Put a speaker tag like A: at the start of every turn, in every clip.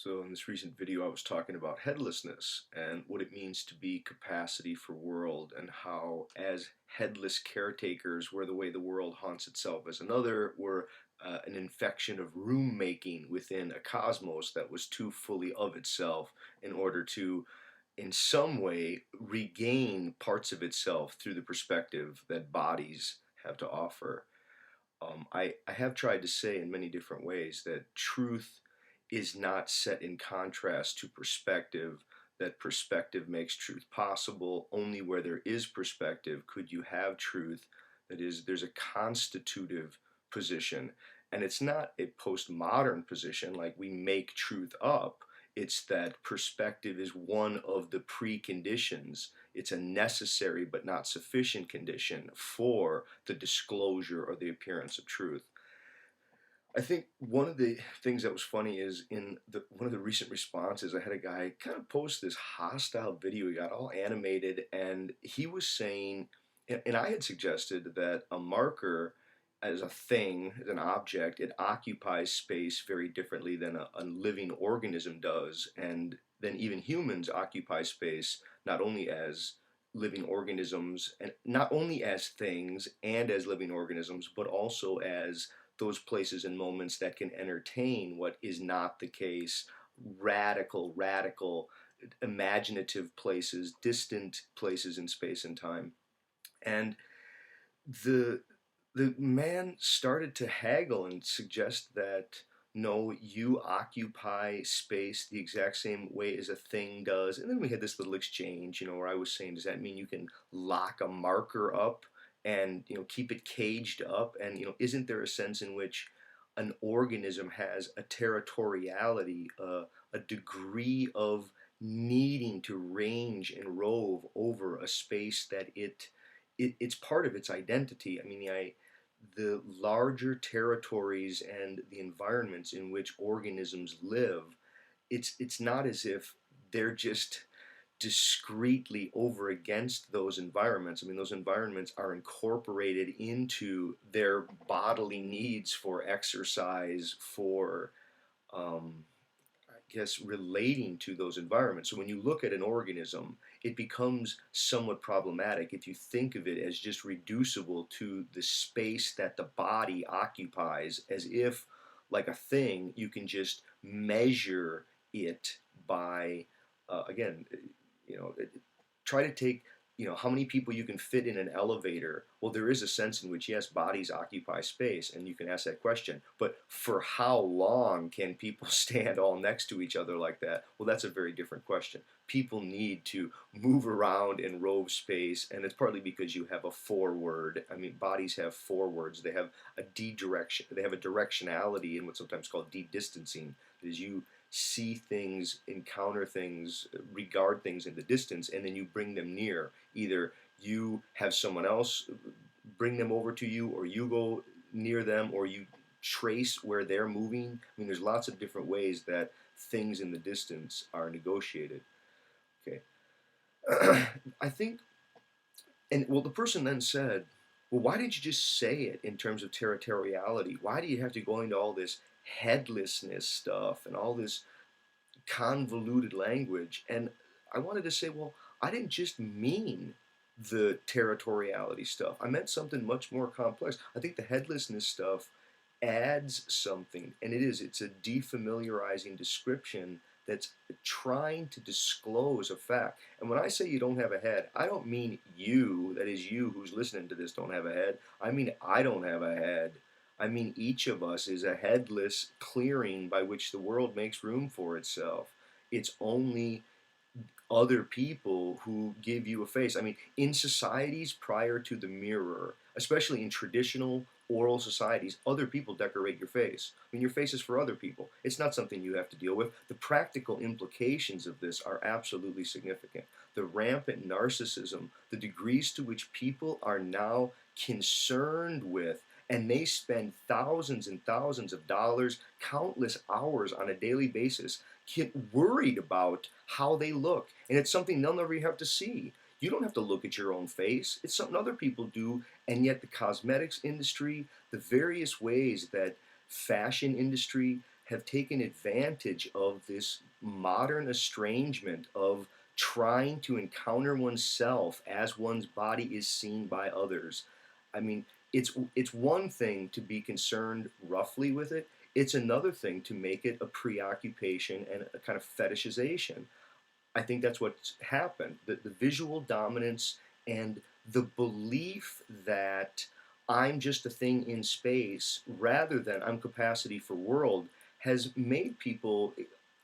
A: So in this recent video, I was talking about headlessness and what it means to be capacity for world, and how as headless caretakers, we're the way the world haunts itself as another. We're an infection of room making within a cosmos that was too fully of itself in order to, in some way, regain parts of itself through the perspective that bodies have to offer. I have tried to say in many different ways that truth is not set in contrast to perspective, that perspective makes truth possible. Only where there is perspective could you have truth. That is, there's a constitutive position, and it's not a postmodern position like we make truth up. It's that perspective is one of the preconditions. It's a necessary but not sufficient condition for the disclosure or the appearance of truth. I think one of the things that was funny is one of the recent responses, I had a guy kind of post this hostile video. He got all animated, and he was saying, and I had suggested that a marker as a thing, as an object, it occupies space very differently than a living organism does, and then even humans occupy space not only as living organisms, and not only as things and as living organisms, but also as those places and moments that can entertain what is not the case, radical, imaginative places, distant places in space and time. And the the man started to haggle and suggest that no, you occupy space the exact same way as a thing does. And then we had this little exchange, where I was saying, does that mean you can lock a marker up and, keep it caged up? And, isn't there a sense in which an organism has a territoriality, a degree of needing to range and rove over a space that it's part of its identity. I mean, the larger territories and the environments in which organisms live, it's not as if they're just discreetly over against those environments. I mean, those environments are incorporated into their bodily needs for exercise, for I guess, relating to those environments. So when you look at an organism, it becomes somewhat problematic if you think of it as just reducible to the space that the body occupies, as if, like a thing, you can just measure it by, again, you know, try to take, how many people you can fit in an elevator. Well, there is a sense in which, yes, bodies occupy space, and you can ask that question. But for how long can people stand all next to each other like that? Well, that's a very different question. People need to move around and rove space, and it's partly because you have a forward. I mean, bodies have forwards. They have a de-direction. They have a directionality in what's sometimes called de-distancing. That is, you see things, encounter things, regard things in the distance, and then you bring them near. Either you have someone else bring them over to you, or you go near them, or you trace where they're moving. I mean, there's lots of different ways that things in the distance are negotiated. Okay. I think, and well, the person then said, well, why didn't you just say it in terms of territoriality? Why do you have to go into all this headlessness stuff and all this convoluted language? And I wanted to say, well, I didn't just mean the territoriality stuff. I meant something much more complex. I think the headlessness stuff adds something, and it's a defamiliarizing description that's trying to disclose a fact. And when I say you don't have a head, I don't mean you, that is you who's listening to this, don't have a head. I mean I don't have a head. I mean each of us is a headless clearing by which the world makes room for itself. It's only other people who give you a face. I mean, in societies prior to the mirror, especially in traditional oral societies, other people decorate your face. I mean, your face is for other people. It's not something you have to deal with. The practical implications of this are absolutely significant. The rampant narcissism, the degrees to which people are now concerned with, and they spend thousands and thousands of dollars, countless hours on a daily basis, get worried about how they look. And it's something they'll never have to see. You don't have to look at your own face. It's something other people do. And yet the cosmetics industry, the various ways that fashion industry have taken advantage of this modern estrangement of trying to encounter oneself as one's body is seen by others. I mean, it's one thing to be concerned roughly with it. It's another thing to make it a preoccupation and a kind of fetishization. I think that's what's happened. The visual dominance and the belief that I'm just a thing in space rather than I'm capacity for world has made people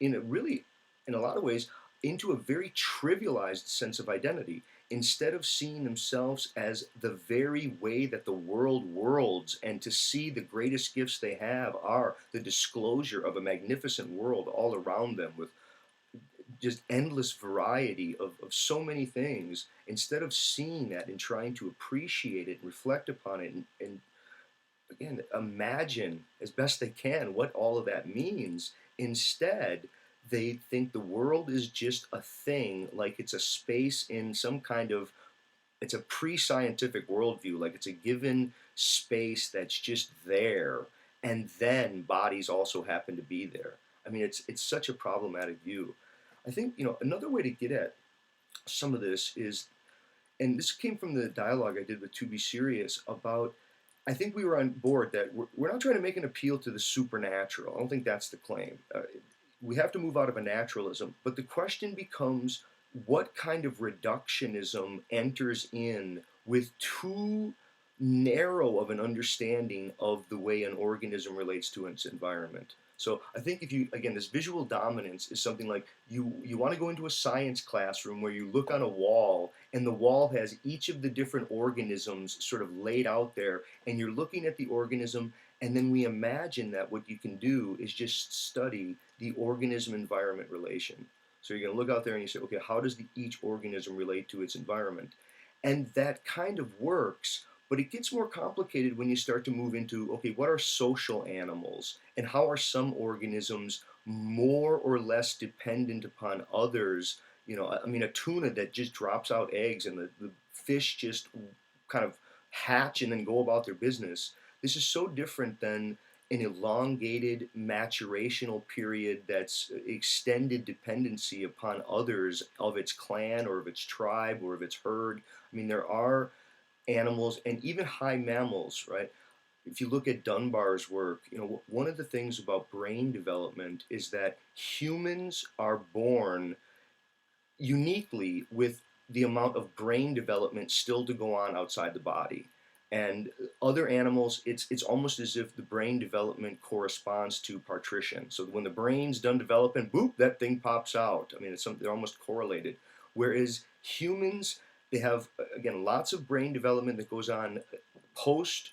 A: in a really, in a lot of ways, into a very trivialized sense of identity. Instead of seeing themselves as the very way that the world worlds, and to see the greatest gifts they have are the disclosure of a magnificent world all around them with just endless variety of so many things, instead of seeing that and trying to appreciate it and reflect upon it and again imagine as best they can what all of that means, instead they think the world is just a thing, like it's a space in some kind of, it's a pre-scientific worldview, like it's a given space that's just there, and then bodies also happen to be there. I mean, it's such a problematic view. I think, another way to get at some of this is, and this came from the dialogue I did with To Be Serious about, I think we were on board that we're not trying to make an appeal to the supernatural. I don't think that's the claim. We have to move out of a naturalism, but the question becomes what kind of reductionism enters in with too narrow of an understanding of the way an organism relates to its environment. So I think if you, again, this visual dominance is something like you want to go into a science classroom where you look on a wall and the wall has each of the different organisms sort of laid out there, and you're looking at the organism, and then we imagine that what you can do is just study the organism environment relation. So you're going to look out there and you say, okay, how does each organism relate to its environment? And that kind of works, but it gets more complicated when you start to move into, okay, what are social animals? And how are some organisms more or less dependent upon others? I mean, a tuna that just drops out eggs and the fish just kind of hatch and then go about their business. This is so different than an elongated maturational period that's extended dependency upon others of its clan or of its tribe or of its herd. I mean, there are animals and even high mammals, right? If you look at Dunbar's work, one of the things about brain development is that humans are born uniquely with the amount of brain development still to go on outside the body. And other animals, it's almost as if the brain development corresponds to partition. So when the brain's done developing, boop, that thing pops out. I mean, they're almost correlated. Whereas humans, they have, again, lots of brain development that goes on post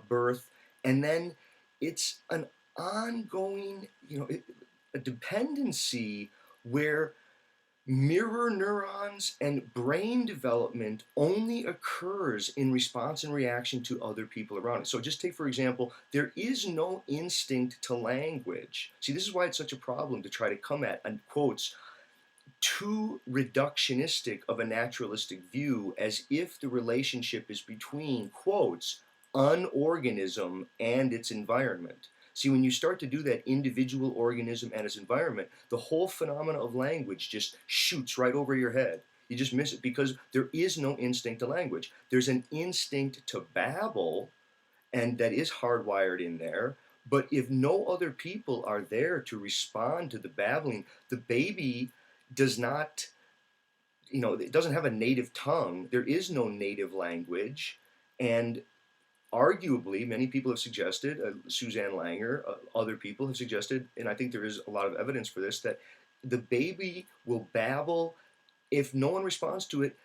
A: birth, and then it's an ongoing, a dependency where mirror neurons and brain development only occurs in response and reaction to other people around it. So just take, for example, there is no instinct to language. See, this is why it's such a problem to try to come at, and quotes, too reductionistic of a naturalistic view, as if the relationship is between, quotes, an organism and its environment. See, when you start to do that individual organism and its environment, the whole phenomena of language just shoots right over your head. You just miss it because there is no instinct to language. There's an instinct to babble, and that is hardwired in there. But if no other people are there to respond to the babbling, the baby does not, it doesn't have a native tongue. There is no native language. And arguably, many people have suggested, Suzanne Langer, other people have suggested, and I think there is a lot of evidence for this, that the baby will babble. If no one responds to it,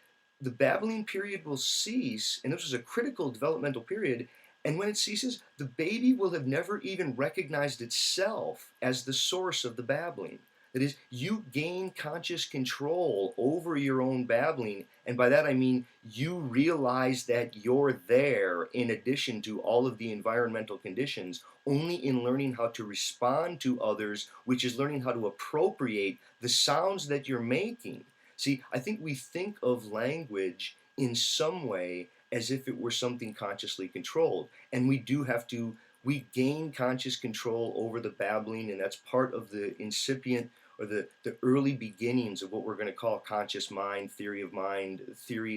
A: the babbling period will cease, and this is a critical developmental period. And when it ceases, the baby will have never even recognized itself as the source of the babbling. That is, you gain conscious control over your own babbling, and by that I mean you realize that you're there in addition to all of the environmental conditions, only in learning how to respond to others, which is learning how to appropriate the sounds that you're making. See, I think we think of language in some way as if it were something consciously controlled, and we do have to we gain conscious control over the babbling, and that's part of the incipient or the early beginnings of what we're going to call conscious mind, theory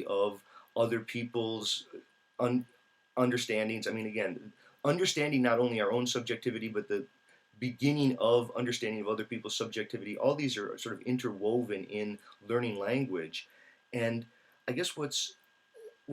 A: of other people's un- understandings. I mean, again, understanding not only our own subjectivity, but the beginning of understanding of other people's subjectivity. All these are sort of interwoven in learning language. And I guess what's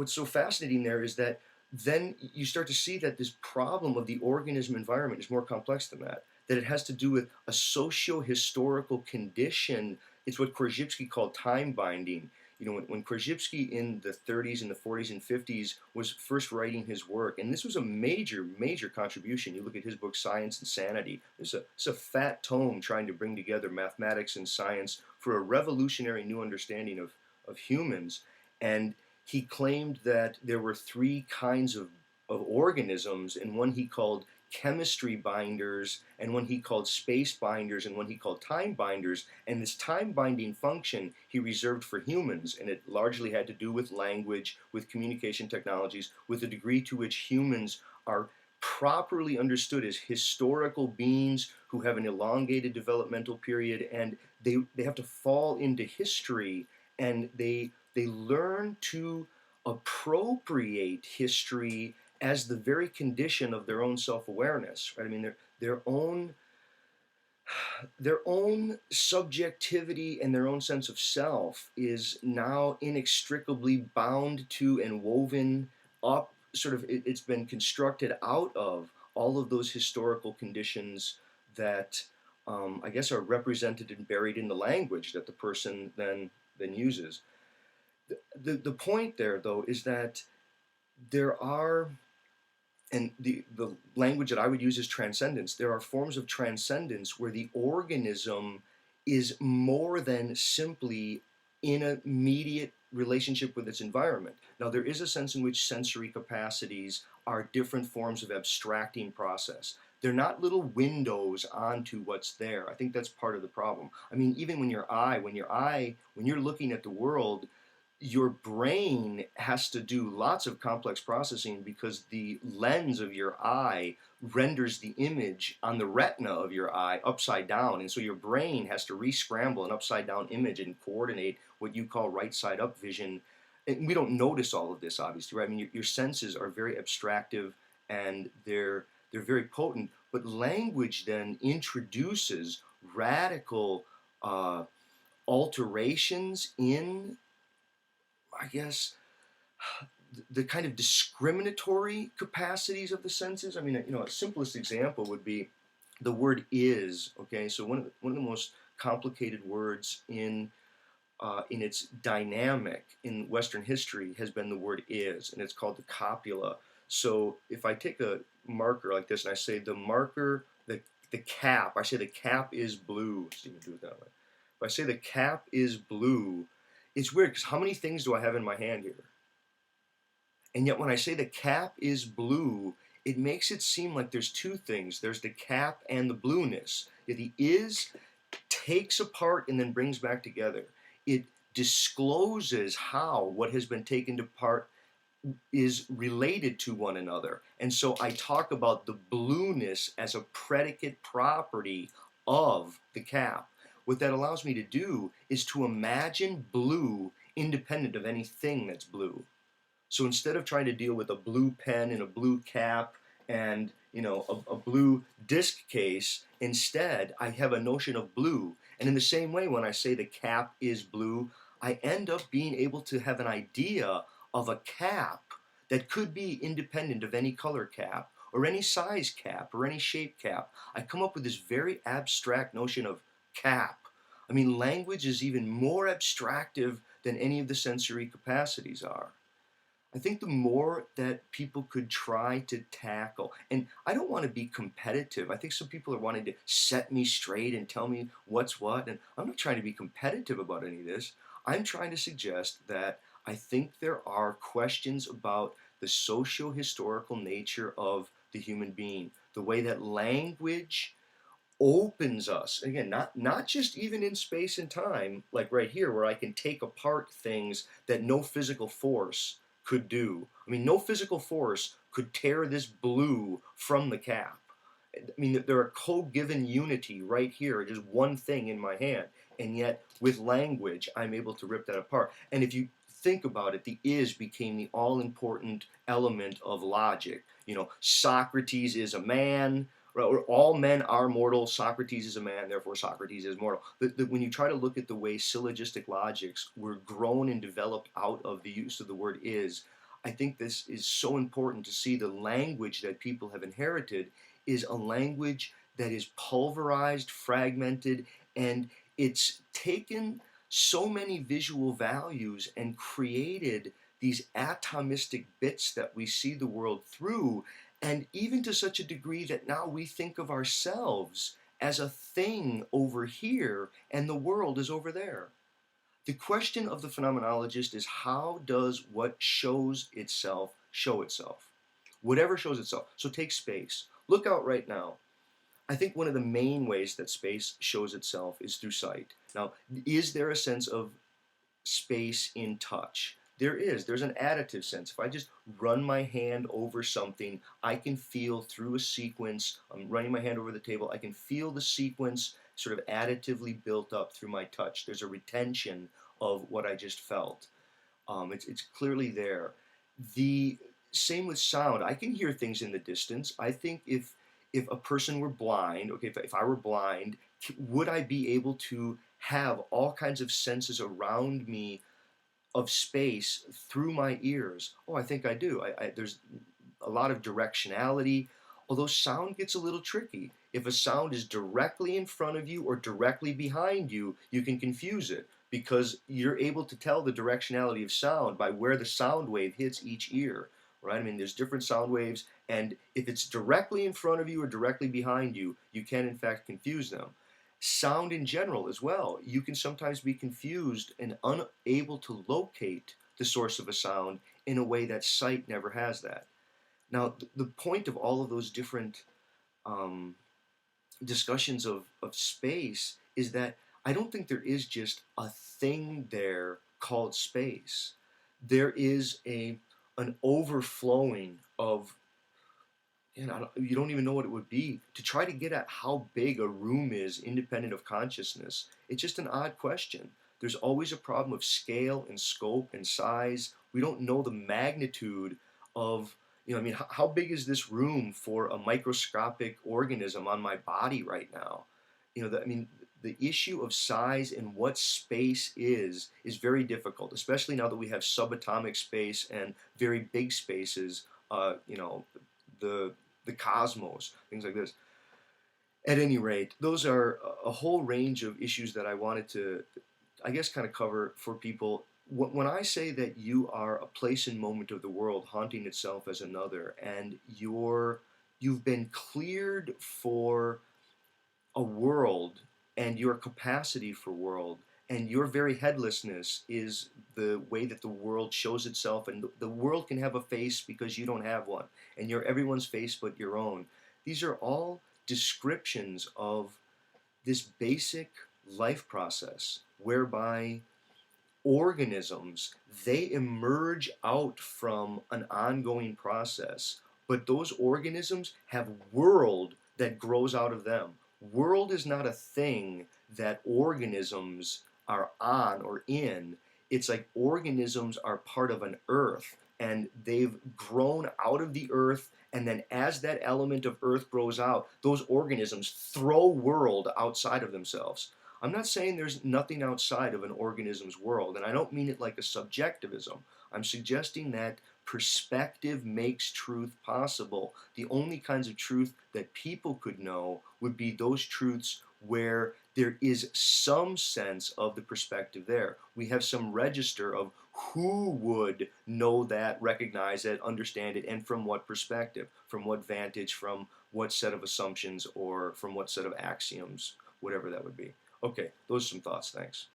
A: so fascinating there is that then you start to see that this problem of the organism environment is more complex than that. That it has to do with a socio-historical condition. It's what Korzybski called time binding. You know, when Korzybski in the 30s and the 40s and 50s was first writing his work, and this was a major, major contribution. You look at his book, Science and Sanity. It's a fat tome trying to bring together mathematics and science for a revolutionary new understanding of humans. And he claimed that there were three kinds of organisms, and one he called chemistry binders, and one he called space binders, and one he called time binders. And this time binding function he reserved for humans, and it largely had to do with language, with communication technologies, with the degree to which humans are properly understood as historical beings who have an elongated developmental period, and they have to fall into history, and they learn to appropriate history as the very condition of their own self-awareness, right? I mean, their own subjectivity and their own sense of self is now inextricably bound to and woven up, sort of, it's been constructed out of all of those historical conditions that I guess are represented and buried in the language that the person then uses. The point there, though, is that there are, and the language that I would use is transcendence. There are forms of transcendence where the organism is more than simply in an immediate relationship with its environment. Now, there is a sense in which sensory capacities are different forms of abstracting process. They're not little windows onto what's there. I think that's part of the problem. I mean, even when when you're looking at the world, your brain has to do lots of complex processing because the lens of your eye renders the image on the retina of your eye upside down. And so your brain has to re-scramble an upside down image and coordinate what you call right side up vision. And we don't notice all of this, obviously, right? I mean, your senses are very abstractive and they're very potent. But language then introduces radical alterations in, I guess, the kind of discriminatory capacities of the senses. I mean, you know, a simplest example would be the word is. Okay, so one of the most complicated words in its dynamic in Western history has been the word is, and it's called the copula. So if I take a marker like this and I say the marker, the cap, I say the cap is blue. Let's even do it that way. If I say the cap is blue, it's weird because how many things do I have in my hand here? And yet when I say the cap is blue, it makes it seem like there's two things. There's the cap and the blueness. The is takes apart and then brings back together. It discloses how what has been taken apart is related to one another. And so I talk about the blueness as a predicate property of the cap. What that allows me to do is to imagine blue independent of anything that's blue. So instead of trying to deal with a blue pen and a blue cap and, you know, a blue disc case, instead I have a notion of blue. And in the same way, when I say the cap is blue, I end up being able to have an idea of a cap that could be independent of any color cap or any size cap or any shape cap. I come up with this very abstract notion of cap. I mean, language is even more abstractive than any of the sensory capacities are. I think the more that people could try to tackle, and I don't want to be competitive. I think some people are wanting to set me straight and tell me what's what, and I'm not trying to be competitive about any of this. I'm trying to suggest that I think there are questions about the socio-historical nature of the human being, the way that language opens us again, not just even in space and time, like right here where I can take apart things that no physical force could do. I mean, no physical force could tear this blue from the cap. I mean, there are co-given unity right here, just one thing in my hand, and yet with language, I'm able to rip that apart. And if you think about it, the is became the all-important element of logic. You know, Socrates is a man, or all men are mortal. Socrates is a man, therefore Socrates is mortal. When you try to look at the way syllogistic logics were grown and developed out of the use of the word is, I think this is so important to see the language that people have inherited is a language that is pulverized, fragmented, and it's taken so many visual values and created these atomistic bits that we see the world through, and even to such a degree that now we think of ourselves as a thing over here and the world is over there. The question of the phenomenologist is, how does what shows itself show itself? Whatever shows itself. So take space. Look out right now. I think one of the main ways that space shows itself is through sight. Now, is there a sense of space in touch? There is. There's an additive sense. If I just run my hand over something, I can feel through a sequence. I'm running my hand over the table. I can feel the sequence sort of additively built up through my touch. There's a retention of what I just felt. It's clearly there. The same with sound. I can hear things in the distance. I think if a person were blind, okay, if I were blind, would I be able to have all kinds of senses around me of space through my ears? Oh, I think I do. There's a lot of directionality, although sound gets a little tricky. If a sound is directly in front of you or directly behind you, you can confuse it because you're able to tell the directionality of sound by where the sound wave hits each ear, right? I mean, there's different sound waves, and if it's directly in front of you or directly behind you, you can in fact confuse them. Sound in general as well. You can sometimes be confused and unable to locate the source of a sound in a way that sight never has that. Now, the point of all of those different um, discussions of space is that I don't think there is just a thing there called space. There is an overflowing of, you don't even know what it would be. To try to get at how big a room is independent of consciousness, it's just an odd question. There's always a problem of scale and scope and size. We don't know the magnitude of, I mean, how big is this room for a microscopic organism on my body right now? I mean, the issue of size and what space is very difficult, especially now that we have subatomic space and very big spaces. The the cosmos, things like this. At any rate, those are a whole range of issues that I wanted to, I guess, kind of cover for people. When I say that you are a place and moment of the world haunting itself as another, and you've been cleared for a world and your capacity for world and your very headlessness is the way that the world shows itself, and the world can have a face because you don't have one, and you're everyone's face but your own. These are all descriptions of this basic life process whereby organisms, they emerge out from an ongoing process, but those organisms have world that grows out of them. World is not a thing that organisms are on or in. It's like organisms are part of an earth and they've grown out of the earth, and then as that element of earth grows out, those organisms throw world outside of themselves. I'm not saying there's nothing outside of an organism's world, and I don't mean it like a subjectivism. I'm suggesting that perspective makes truth possible. The only kinds of truth that people could know would be those truths where there is some sense of the perspective there. We have some register of who would know that, recognize it, understand it, and from what perspective, from what vantage, from what set of assumptions, or from what set of axioms, whatever that would be. Okay, those are some thoughts. Thanks.